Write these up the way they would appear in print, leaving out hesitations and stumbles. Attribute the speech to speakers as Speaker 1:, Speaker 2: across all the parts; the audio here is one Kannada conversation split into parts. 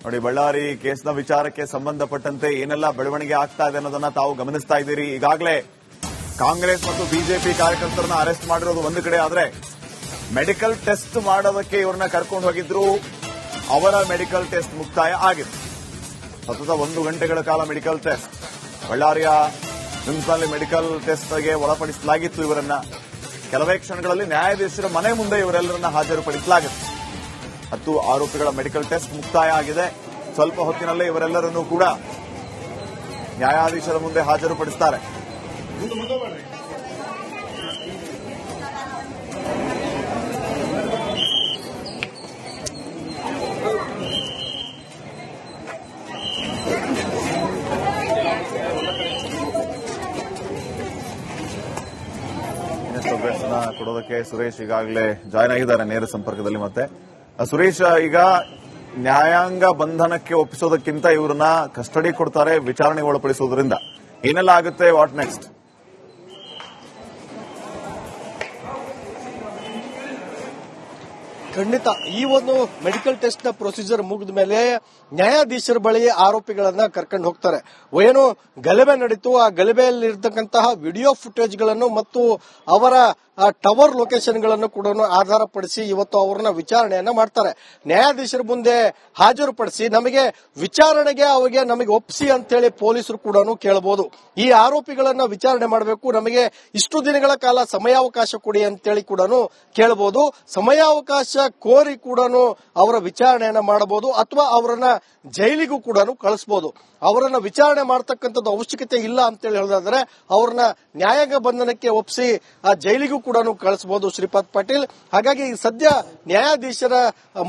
Speaker 1: ನೋಡಿ, ಬಳ್ಳಾರಿ ಕೇಸ್ನ ವಿಚಾರಕ್ಕೆ ಸಂಬಂಧಪಟ್ಟಂತೆ ಏನೆಲ್ಲ ಬೆಳವಣಿಗೆ ಆಗ್ತಾ ಇದೆ ಅನ್ನೋದನ್ನ ತಾವು ಗಮನಿಸ್ತಾ ಇದ್ದೀರಿ. ಈಗಾಗಲೇ ಕಾಂಗ್ರೆಸ್ ಮತ್ತು ಬಿಜೆಪಿ ಕಾರ್ಯಕರ್ತರನ್ನ ಅರೆಸ್ಟ್ ಮಾಡಿರೋದು ಒಂದು ಕಡೆ ಆದ್ರೆ, ಮೆಡಿಕಲ್ ಟೆಸ್ಟ್ ಮಾಡೋದಕ್ಕೆ ಇವರನ್ನ ಕರ್ಕೊಂಡು ಹೋಗಿದ್ರು. ಅವರ ಮೆಡಿಕಲ್ ಟೆಸ್ಟ್ ಮುಕ್ತಾಯ ಆಗಿದೆ. ಸತತ 1 ಗಂಟೆಗಳ ಕಾಲ ಮೆಡಿಕಲ್ ಟೆಸ್ಟ್ ಬಳ್ಳಾರಿಯ ನಿಮ್ಸ್ನಲ್ಲಿ ಮೆಡಿಕಲ್ ಟೆಸ್ಟ್ಗೆ ಒಳಪಡಿಸಲಾಗಿತ್ತು. ಇವರನ್ನ ಕೆಲವೇ ಕ್ಷಣಗಳಲ್ಲಿ ನ್ಯಾಯಾಧೀಶರ ಮನೆ ಮುಂದೆ ಇವರೆಲ್ಲರನ್ನ ಹಾಜರುಪಡಿಸಲಾಗಿತ್ತು. 10 ಆರೋಪಿಗಳ ಮೆಡಿಕಲ್ ಟೆಸ್ಟ್ ಮುಕ್ತಾಯ ಆಗಿದೆ. ಸ್ವಲ್ಪ ಹೊತ್ತಿನಲ್ಲೇ ಇವರೆಲ್ಲರನ್ನೂ ಕೂಡ ನ್ಯಾಯಾಧೀಶರ ಮುಂದೆ ಹಾಜರುಪಡಿಸುತ್ತಾರೆ. ಕೊಡೋದಕ್ಕೆ ಸುರೇಶ್ ಈಗಾಗಲೇ ಜಾಯ್ನ್ ಆಗಿದ್ದಾರೆ ನೇರ ಸಂಪರ್ಕದಲ್ಲಿ. ಮತ್ತೆ ಸುರೇಶ್, ಈಗ ನ್ಯಾಯಾಂಗ ಬಂಧನಕ್ಕೆ ಒಪ್ಪಿಸೋದಕ್ಕಿಂತ ಇವರನ್ನ ಕಸ್ಟಡಿ ಕೊಡ್ತಾರೆ, ವಿಚಾರಣೆಗೆ ಒಳಪಡಿಸೋದ್ರಿಂದ ಏನೆಲ್ಲ ಆಗುತ್ತೆ? What next?
Speaker 2: ಖಂಡಿತ ಈ ಒಂದು ಮೆಡಿಕಲ್ ಟೆಸ್ಟ್ ನ ಪ್ರೊಸೀಜರ್ ಮುಗಿದ ಮೇಲೆ ನ್ಯಾಯಾಧೀಶರ ಬಳಿ ಆರೋಪಿಗಳನ್ನ ಕರ್ಕೊಂಡು ಹೋಗ್ತಾರೆ. ಏನು ಗಲಭೆ ನಡೀತು, ಆ ಗಲಭೆಯಲ್ಲಿರ್ತಕ್ಕಂತಹ ವಿಡಿಯೋ ಫುಟೇಜ್ ಗಳನ್ನು ಮತ್ತು ಅವರ ಟವರ್ ಲೊಕೇಶನ್ ಗಳನ್ನು ಕೂಡ ಆಧಾರಪಡಿಸಿ ಇವತ್ತು ಅವರನ್ನ ವಿಚಾರಣೆಯನ್ನ ಮಾಡ್ತಾರೆ. ನ್ಯಾಯಾಧೀಶರ ಮುಂದೆ ಹಾಜರುಪಡಿಸಿ ನಮಗೆ ವಿಚಾರಣೆಗೆ ಅವರಿಗೆ ನಮಗೆ ಒಪ್ಪಿಸಿ ಅಂತೇಳಿ ಪೊಲೀಸರು ಕೂಡ ಕೇಳಬಹುದು. ಈ ಆರೋಪಿಗಳನ್ನ ವಿಚಾರಣೆ ಮಾಡಬೇಕು, ನಮಗೆ ಇಷ್ಟು ದಿನಗಳ ಕಾಲ ಸಮಯಾವಕಾಶ ಕೊಡಿ ಅಂತೇಳಿ ಕೂಡ ಕೇಳಬಹುದು. ಸಮಯಾವಕಾಶ ಕೋರಿ ಕೂಡ ಅವರ ವಿಚಾರಣೆಯನ್ನ ಮಾಡಬಹುದು ಅಥವಾ ಅವರನ್ನ ಜೈಲಿಗೂ ಕೂಡ ಕಳಿಸಬಹುದು. ಅವರನ್ನ ವಿಚಾರಣೆ ಮಾಡತಕ್ಕಂಥದ್ದು ಅವಶ್ಯಕತೆ ಇಲ್ಲ ಅಂತೇಳಿ ಹೇಳೋದಾದ್ರೆ ಅವರನ್ನ ನ್ಯಾಯಾಂಗ ಬಂಧನಕ್ಕೆ ಒಪ್ಪಿಸಿ ಆ ಜೈಲಿಗೂ ಕೂಡ ಕಳಿಸಬಹುದು ಶ್ರೀಪಾದ್ ಪಾಟೀಲ್. ಹಾಗಾಗಿ ಸದ್ಯ ನ್ಯಾಯಾಧೀಶರ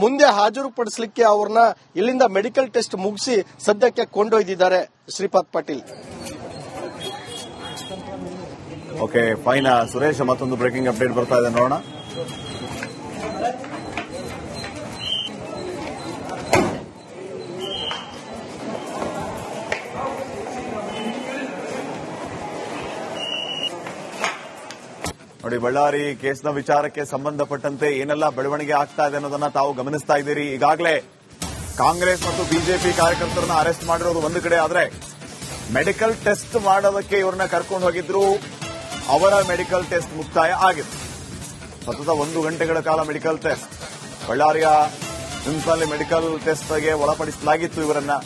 Speaker 2: ಮುಂದೆ ಹಾಜರುಪಡಿಸಲಿಕ್ಕೆ ಅವರನ್ನ ಇಲ್ಲಿಂದ ಮೆಡಿಕಲ್ ಟೆಸ್ಟ್ ಮುಗಿಸಿ ಸದ್ಯಕ್ಕೆ ಕೊಂಡೊಯ್ದಿದ್ದಾರೆ ಶ್ರೀಪಾದ್ ಪಾಟೀಲ್.
Speaker 1: Okay, fine Suresh. ಮತ್ತೊಂದು ಬ್ರೇಕಿಂಗ್ ಅಪ್ಡೇಟ್ ಬರ್ತಾ ಇದೆ, ನೋಡೋಣ. ನೋಡಿ, ಬಳ್ಳಾರಿ ಕೇಸ್ನ ವಿಚಾರಕ್ಕೆ ಸಂಬಂಧಪಟ್ಟಂತೆ ಏನೆಲ್ಲ ಬೆಳವಣಿಗೆ ಆಗ್ತಾ ಇದೆ ಅನ್ನೋದನ್ನ ತಾವು ಗಮನಿಸ್ತಾ ಇದ್ದೀರಿ. ಈಗಾಗಲೇ ಕಾಂಗ್ರೆಸ್ ಮತ್ತು ಬಿಜೆಪಿ ಕಾರ್ಯಕರ್ತರನ್ನ ಅರೆಸ್ಟ್ ಮಾಡಿರೋದು ಒಂದು ಕಡೆ ಆದ್ರೆ, ಮೆಡಿಕಲ್ ಟೆಸ್ಟ್ ಮಾಡೋದಕ್ಕೆ ಇವರನ್ನ ಕರ್ಕೊಂಡು ಹೋಗಿದ್ರು. ಅವರ ಮೆಡಿಕಲ್ ಟೆಸ್ಟ್ ಮುಕ್ತಾಯ ಆಗಿದೆ. ಸತತ 1 ಗಂಟೆಗಳ ಕಾಲ ಮೆಡಿಕಲ್ ಟೆಸ್ಟ್ ಬಳ್ಳಾರಿಯ ನಿಮ್ಸ್ನಲ್ಲಿ ಮೆಡಿಕಲ್ ಟೆಸ್ಟ್ಗೆ ಒಳಪಡಿಸಲಾಗಿತ್ತು. ಇವರನ್ನ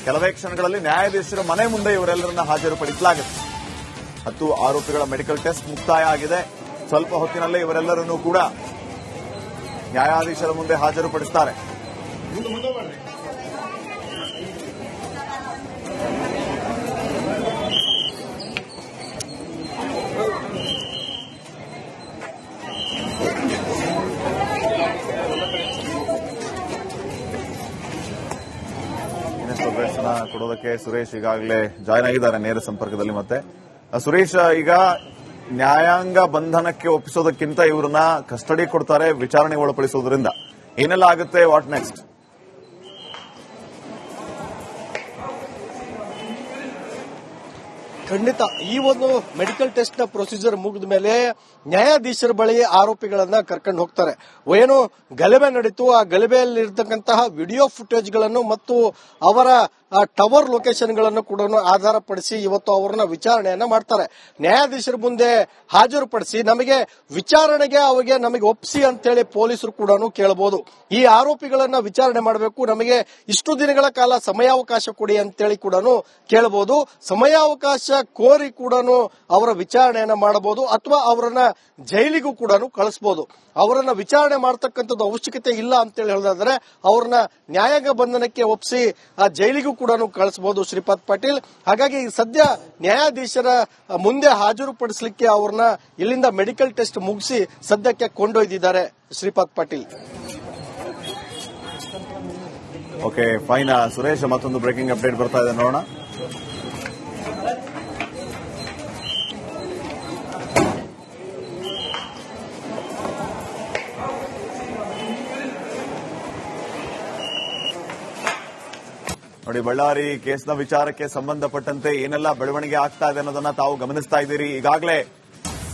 Speaker 1: ಕೆಲವೇ ಕ್ಷಣಗಳಲ್ಲಿ ನ್ಯಾಯಾಧೀಶರ ಮನೆ ಮುಂದೆ ಇವರೆಲ್ಲರನ್ನ ಹಾಜರುಪಡಿಸಲಾಗಿತ್ತು. 10 ಆರೋಪಿಗಳ ಮೆಡಿಕಲ್ ಟೆಸ್ಟ್ ಮುಕ್ತಾಯ ಆಗಿದೆ. ಸ್ವಲ್ಪ ಹೊತ್ತಿನಲ್ಲೇ ಇವರೆಲ್ಲರನ್ನೂ ಕೂಡ ನ್ಯಾಯಾಧೀಶರ ಮುಂದೆ ಹಾಜರುಪಡಿಸುತ್ತಾರೆ. ಕೊಡೋದಕ್ಕೆ ಸುರೇಶ್ ಈಗಾಗಲೇ ಜಾಯ್ನ್ ಆಗಿದ್ದಾರೆ ನೇರ ಸಂಪರ್ಕದಲ್ಲಿ. ಮತ್ತೆ ಸುರೇಶ್, ಈಗ ನ್ಯಾಯಾಂಗ ಬಂಧನಕ್ಕೆ ಒಪ್ಪಿಸೋದಕ್ಕಿಂತ ಇವರನ್ನ ಕಸ್ಟಡಿ ಕೊಡ್ತಾರೆ, ವಿಚಾರಣೆಗೆ ಒಳಪಡಿಸೋದ್ರಿಂದ ಏನೆಲ್ಲ ಆಗುತ್ತೆ? What next?
Speaker 2: ಖಂಡಿತ ಈ ಒಂದು ಮೆಡಿಕಲ್ ಟೆಸ್ಟ್ ನ ಪ್ರೊಸೀಜರ್ ಮುಗಿದ ಮೇಲೆ ನ್ಯಾಯಾಧೀಶರ ಬಳಿ ಆರೋಪಿಗಳನ್ನ ಕರ್ಕೊಂಡು ಹೋಗ್ತಾರೆ. ಏನು ಗಲಭೆ ನಡೀತು, ಆ ಗಲಭೆಯಲ್ಲಿರ್ತಕ್ಕಂತಹ ವಿಡಿಯೋ ಫುಟೇಜ್ ಗಳನ್ನು ಮತ್ತು ಅವರ ಟವರ್ ಲೊಕೇಶನ್ ಗಳನ್ನು ಕೂಡ ಆಧಾರಪಡಿಸಿ ಇವತ್ತು ಅವರನ್ನ ವಿಚಾರಣೆಯನ್ನ ಮಾಡ್ತಾರೆ. ನ್ಯಾಯಾಧೀಶರ ಮುಂದೆ ಹಾಜರುಪಡಿಸಿ ನಮಗೆ ವಿಚಾರಣೆಗೆ ಅವರಿಗೆ ನಮಗೆ ಒಪ್ಪಿಸಿ ಅಂತೇಳಿ ಪೊಲೀಸರು ಕೂಡ ಕೇಳಬಹುದು. ಈ ಆರೋಪಿಗಳನ್ನ ವಿಚಾರಣೆ ಮಾಡಬೇಕು, ನಮಗೆ ಇಷ್ಟು ದಿನಗಳ ಕಾಲ ಸಮಯಾವಕಾಶ ಕೊಡಿ ಅಂತೇಳಿ ಕೂಡ ಕೇಳಬಹುದು. ಸಮಯಾವಕಾಶ ಕೋರಿ ಕೂಡ ಅವರ ವಿಚಾರಣೆಯನ್ನ ಮಾಡಬಹುದು ಅಥವಾ ಅವರನ್ನ ಜೈಲಿಗೂ ಕೂಡ ಕಳಿಸಬಹುದು. ಅವರನ್ನ ವಿಚಾರಣೆ ಮಾಡತಕ್ಕಂಥದ್ದು ಅವಶ್ಯಕತೆ ಇಲ್ಲ ಅಂತೇಳಿ ಹೇಳೋದಾದ್ರೆ ಅವರನ್ನ ನ್ಯಾಯಾಂಗ ಬಂಧನಕ್ಕೆ ಒಪ್ಪಿಸಿ ಆ ಜೈಲಿಗೂ ಕೂಡ ಕಳಿಸಬಹುದು ಶ್ರೀಪಾದ್ ಪಾಟೀಲ್. ಹಾಗಾಗಿ ಸದ್ಯ ನ್ಯಾಯಾಧೀಶರ ಮುಂದೆ ಹಾಜರುಪಡಿಸಲಿಕ್ಕೆ ಅವರನ್ನ ಇಲ್ಲಿಂದ ಮೆಡಿಕಲ್ ಟೆಸ್ಟ್ ಮುಗಿಸಿ ಸದ್ಯಕ್ಕೆ ಕೊಂಡೊಯ್ದಿದ್ದಾರೆ ಶ್ರೀಪಾದ್ ಪಾಟೀಲ್.
Speaker 1: Okay, fine Suresh. ಮತ್ತೊಂದು ಬ್ರೇಕಿಂಗ್ ಅಪ್ಡೇಟ್ ಬರ್ತಾ ಇದೆ, ನೋಡೋಣ. ನೋಡಿ, ಬಳ್ಳಾರಿ ಕೇಸ್ನ ವಿಚಾರಕ್ಕೆ ಸಂಬಂಧಪಟ್ಟಂತೆ ಏನೆಲ್ಲ ಬೆಳವಣಿಗೆ ಆಗ್ತಾ ಇದೆ ಅನ್ನೋದನ್ನ ತಾವು ಗಮನಿಸ್ತಾ ಇದ್ದೀರಿ. ಈಗಾಗಲೇ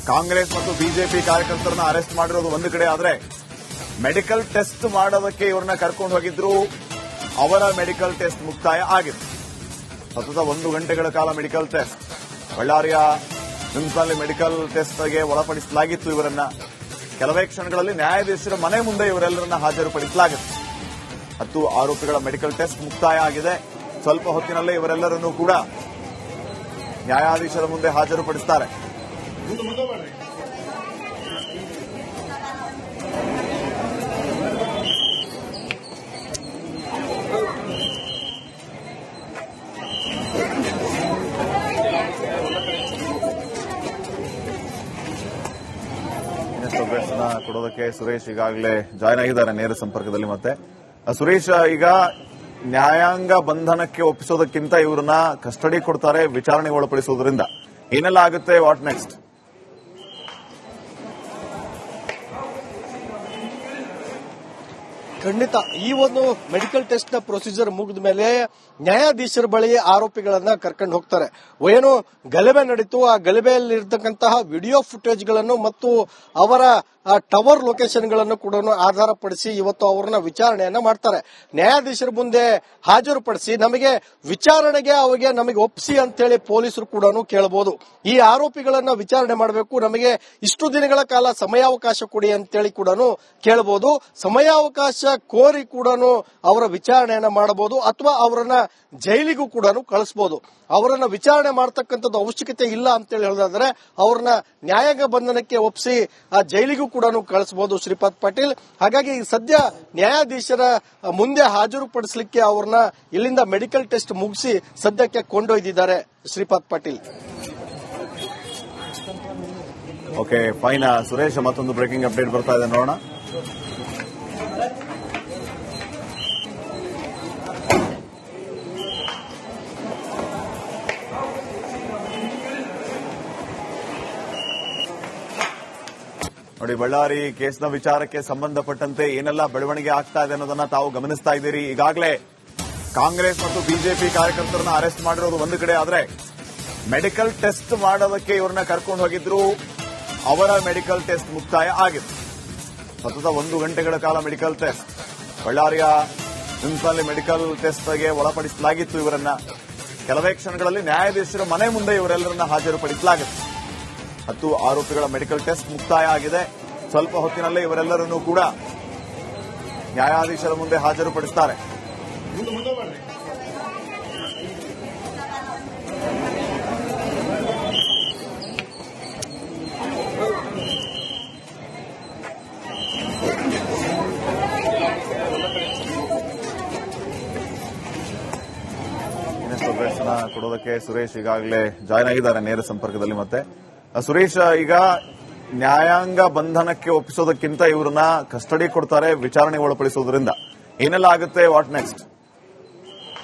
Speaker 1: ಕಾಂಗ್ರೆಸ್ ಮತ್ತು ಬಿಜೆಪಿ ಕಾರ್ಯಕರ್ತರನ್ನ ಅರೆಸ್ಟ್ ಮಾಡಿರೋದು ಒಂದು ಕಡೆ ಆದ್ರೆ, ಮೆಡಿಕಲ್ ಟೆಸ್ಟ್ ಮಾಡೋದಕ್ಕೆ ಇವರನ್ನ ಕರ್ಕೊಂಡು ಹೋಗಿದ್ರು. ಅವರ ಮೆಡಿಕಲ್ ಟೆಸ್ಟ್ ಮುಕ್ತಾಯ ಆಗಿದೆ. ಸತತ 1 ಗಂಟೆಗಳ ಕಾಲ ಮೆಡಿಕಲ್ ಟೆಸ್ಟ್ ಬಳ್ಳಾರಿಯ ನಿಮ್ಸ್ನಲ್ಲಿ ಮೆಡಿಕಲ್ ಟೆಸ್ಟ್ಗೆ ಒಳಪಡಿಸಲಾಗಿತ್ತು. ಇವರನ್ನ ಕೆಲವೇ ಕ್ಷಣಗಳಲ್ಲಿ ನ್ಯಾಯಾಧೀಶರ ಮನೆ ಮುಂದೆ ಇವರೆಲ್ಲರನ್ನ ಹಾಜರುಪಡಿಸಲಾಗಿದೆ. 10 ಆರೋಪಿಗಳ ಮೆಡಿಕಲ್ ಟೆಸ್ಟ್ ಮುಕ್ತಾಯ ಆಗಿದೆ. ಸ್ವಲ್ಪ ಹೊತ್ತಿನಲ್ಲೇ ಇವರೆಲ್ಲರನ್ನೂ ಕೂಡ ನ್ಯಾಯಾಧೀಶರ ಮುಂದೆ ಹಾಜರುಪಡಿಸುತ್ತಾರೆ. ಅಪ್ಡೇಟ್ಸ್ನ ಕೊಡೋದಕ್ಕೆ ಸುರೇಶ್ ಈಗಾಗಲೇ ಜಾಯ್ನ್ ಆಗಿದ್ದಾರೆ ನೇರ ಸಂಪರ್ಕದಲ್ಲಿ. ಮತ್ತೆ ಸುರೇಶ್, ಈಗ ನ್ಯಾಯಾಂಗ ಬಂಧನಕ್ಕೆ ಒಪ್ಪಿಸೋದಕ್ಕಿಂತ ಇವರನ್ನ ಕಸ್ಟಡಿ ಕೊಡ್ತಾರೆ, ವಿಚಾರಣೆಗೆ ಒಳಪಡಿಸೋದ್ರಿಂದ ಏನೆಲ್ಲ ಆಗುತ್ತೆ? What next?
Speaker 2: ಖಂಡಿತ ಈ ಒಂದು ಮೆಡಿಕಲ್ ಟೆಸ್ಟ್ ನ ಪ್ರೊಸೀಜರ್ ಮುಗಿದ ಮೇಲೆ ನ್ಯಾಯಾಧೀಶರ ಬಳಿ ಆರೋಪಿಗಳನ್ನ ಕರ್ಕೊಂಡು ಹೋಗ್ತಾರೆ. ಏನು ಗಲಭೆ ನಡೀತು, ಆ ಗಲಭೆಯಲ್ಲಿರ್ತಕ್ಕಂತಹ ವಿಡಿಯೋ ಫುಟೇಜ್ ಗಳನ್ನು ಮತ್ತು ಅವರ ಟವರ್ ಲೊಕೇಶನ್ ಗಳನ್ನು ಕೂಡ ಆಧಾರಪಡಿಸಿ ಇವತ್ತು ಅವರನ್ನ ವಿಚಾರಣೆಯನ್ನ ಮಾಡ್ತಾರೆ. ನ್ಯಾಯಾಧೀಶರ ಮುಂದೆ ಹಾಜರುಪಡಿಸಿ ನಮಗೆ ವಿಚಾರಣೆಗೆ ನಮಗೆ ಒಪ್ಪಿಸಿ ಅಂತೇಳಿ ಪೊಲೀಸರು ಕೂಡ ಕೇಳಬಹುದು. ಈ ಆರೋಪಿಗಳನ್ನ ವಿಚಾರಣೆ ಮಾಡಬೇಕು, ನಮಗೆ ಇಷ್ಟು ದಿನಗಳ ಕಾಲ ಸಮಯಾವಕಾಶ ಕೊಡಿ ಅಂತೇಳಿ ಕೂಡ ಕೇಳಬಹುದು. ಸಮಯಾವಕಾಶ ಕೋರಿ ಕೂಡ ಅವರ ವಿಚಾರಣೆಯನ್ನ ಮಾಡಬಹುದು ಅಥವಾ ಅವರನ್ನ ಜೈಲಿಗೂ ಕೂಡ ಕಳಿಸಬಹುದು. ಅವರನ್ನ ವಿಚಾರಣೆ ಮಾಡತಕ್ಕಂಥದ್ದು ಅವಶ್ಯಕತೆ ಇಲ್ಲ ಅಂತೇಳಿ ಹೇಳಿದ್ರೆ ಅವರನ್ನ ನ್ಯಾಯಾಂಗ ಬಂಧನಕ್ಕೆ ಒಪ್ಪಿಸಿ ಆ ಜೈಲಿಗೂ ಕೂಡ ಕಳಿಸಬಹುದು ಶ್ರೀಪಾದ್ ಪಾಟೀಲ್. ಹಾಗಾಗಿ ಸದ್ಯ ನ್ಯಾಯಾಧೀಶರ ಮುಂದೆ ಹಾಜರುಪಡಿಸಲಿಕ್ಕೆ ಅವ್ರನ್ನ ಇಲ್ಲಿಂದ ಮೆಡಿಕಲ್ ಟೆಸ್ಟ್ ಮುಗಿಸಿ ಸದ್ಯಕ್ಕೆ ಕೊಂಡೊಯ್ದಿದ್ದಾರೆ ಶ್ರೀಪಾದ್ ಪಾಟೀಲ್.
Speaker 1: Okay, fine Suresh. ಮತ್ತೊಂದು ಬ್ರೇಕಿಂಗ್ ಅಪ್ಡೇಟ್ ಬರ್ತಾ ಇದೆ, ನೋಡೋಣ. ನೋಡಿ, ಬಳ್ಳಾರಿ ಕೇಸ್ನ ವಿಚಾರಕ್ಕೆ ಸಂಬಂಧಪಟ್ಟಂತೆ ಏನೆಲ್ಲ ಬೆಳವಣಿಗೆ ಆಗ್ತಾ ಇದೆ ಅನ್ನೋದನ್ನ ತಾವು ಗಮನಿಸ್ತಾ ಇದ್ದೀರಿ. ಈಗಾಗಲೇ ಕಾಂಗ್ರೆಸ್ ಮತ್ತು ಬಿಜೆಪಿ ಕಾರ್ಯಕರ್ತರನ್ನ ಅರೆಸ್ಟ್ ಮಾಡಿರೋದು ಒಂದು ಕಡೆ ಆದ್ರೆ, ಮೆಡಿಕಲ್ ಟೆಸ್ಟ್ ಮಾಡೋದಕ್ಕೆ ಇವರನ್ನ ಕರ್ಕೊಂಡು ಹೋಗಿದ್ರು. ಅವರ ಮೆಡಿಕಲ್ ಟೆಸ್ಟ್ ಮುಕ್ತಾಯ ಆಗಿದೆ. ಸತತ 1 ಗಂಟೆಗಳ ಕಾಲ ಮೆಡಿಕಲ್ ಟೆಸ್ಟ್ ಬಳ್ಳಾರಿಯ ನಿಮ್ಸ್ನಲ್ಲಿ ಮೆಡಿಕಲ್ ಟೆಸ್ಟ್ಗೆ ಒಳಪಡಿಸಲಾಗಿತ್ತು. ಇವರನ್ನ ಕೆಲವೇ ಕ್ಷಣಗಳಲ್ಲಿ ನ್ಯಾಯಾಧೀಶರ ಮನೆ ಮುಂದೆ ಇವರೆಲ್ಲರನ್ನ ಹಾಜರುಪಡಿಸಲಾಗಿದೆ. 10 ಆರೋಪಿಗಳ ಮೆಡಿಕಲ್ ಟೆಸ್ಟ್ ಮುಕ್ತಾಯ ಆಗಿದೆ. ಸ್ವಲ್ಪ ಹೊತ್ತಿನಲ್ಲೇ ಇವರೆಲ್ಲರನ್ನೂ ಕೂಡ ನ್ಯಾಯಾಧೀಶರ ಮುಂದೆ ಹಾಜರುಪಡಿಸುತ್ತಾರೆ. ಇನ್ನಷ್ಟು ಅಪ್ಡೇಟ್ಸ್ನ ಕೊಡೋದಕ್ಕೆ ಸುರೇಶ್ ಈಗಾಗಲೇ ಜಾಯ್ನ್ ಆಗಿದ್ದಾರೆ ನೇರ ಸಂಪರ್ಕದಲ್ಲಿ. ಮತ್ತೆ ಸುರೇಶ್, ಈಗ ನ್ಯಾಯಾಂಗ ಬಂಧನಕ್ಕೆ ಒಪ್ಪಿಸೋದಕ್ಕಿಂತ ಇವರನ್ನ ಕಸ್ಟಡಿ ಕೊಡ್ತಾರೆ, ವಿಚಾರಣೆಗೆ ಒಳಪಡಿಸೋದ್ರಿಂದ ಏನೆಲ್ಲ ಆಗುತ್ತೆ? What next?